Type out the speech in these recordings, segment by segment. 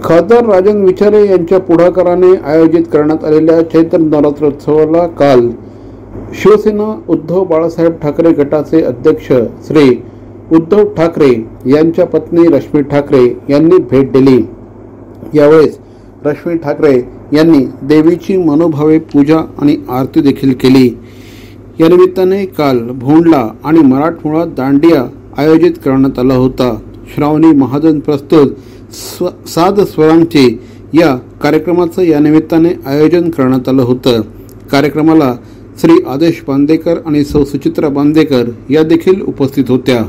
खासदार राजन विचारे यांच्या पुढाकाराने आयोजित करण्यात आलेल्या चैत्र नवरात्रोत्सवाला काल शिवसेना उद्धव बाळासाहेब ठाकरे गटाचे अध्यक्ष श्री उद्धव ठाकरे यांच्या पत्नी रश्मी ठाकरे यांनी भेट दिली। यावेळेस रश्मी ठाकरे यांनी देवीची मनोभावे पूजा आणि आरती देखील केली। या निमित्ताने काल भोंडला आणि मराठमोळा दांडिया आयोजित करण्यात आला होता। श्रावणी महाजन प्रस्तुत साध स्वरांचे या कार्यक्रमाचं या निमित्ताने आयोजन करण्यात आलं होतं। कार्यक्रमाला श्री आदेश बांदेकर आणि सौ सुचित्रा बांदेकर या देखील उपस्थित होत्या।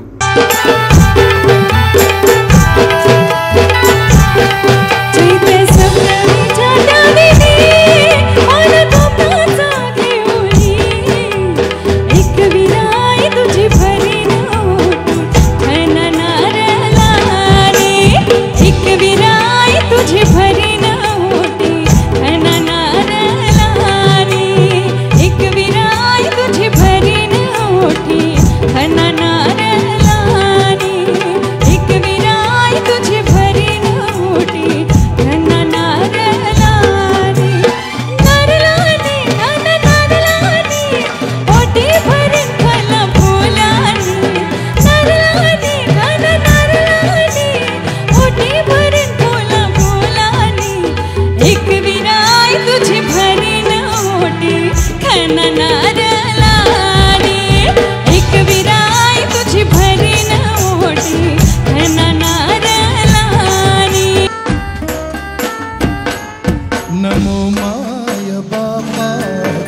नमो माय बापा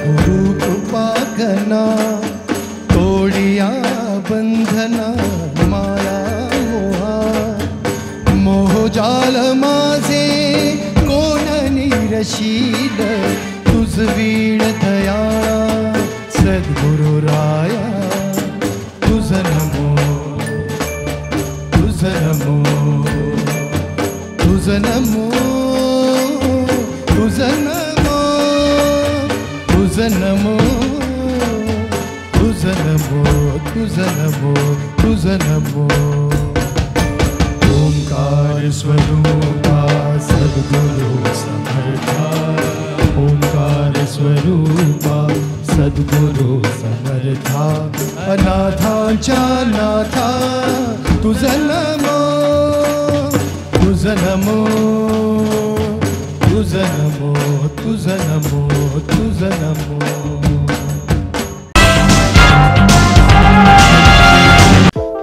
गुरु कृपा घना तोडिया बंधना माया मोहा मोहजाल माझे कोण निरशील तुझ वीण दया सद्गुरु राया तुझ नमो तुझ नमो तुझ नमो तुझ नमो तुझ नमो तुझ नमो तुझ नमो तुझ नमो ओंकार स्वरूपा सद्गुरु समर्था ओंकार स्वरूपा सद्गुरु समर्था अनाथांच्या नाथा तुझ नमो तुझ नमो तुझ नमो तुझ नमो तुझ नमो।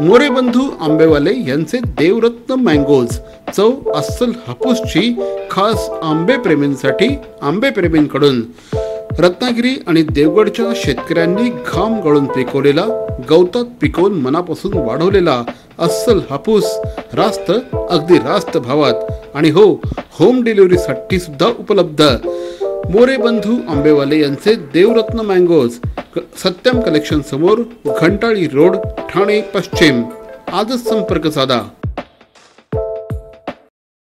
मोरे बंधू आंबेवाले यांचे देवरत्न मँगोज चव अस्सल हापूसची खास आंबे प्रेमींसाठी आंबे प्रेमींकडून रत्नागिरी आणि देवगडच्या शेतकऱ्यांनी घाम गळून पिकवलेला गवतात पिकवून मनापासून वाढवलेला अस्सल हापूस रास्त अगदी रास्त भावात आणि हो होम डिलिव्हरीसाठी सुद्धा उपलब्ध। मोरे बंधू आंबेवाले यांचे देवरत्न मँगोज सत्यम कलेक्शन समोर घंटाळी रोड ठाणे पश्चिम। आजच संपर्क साधा।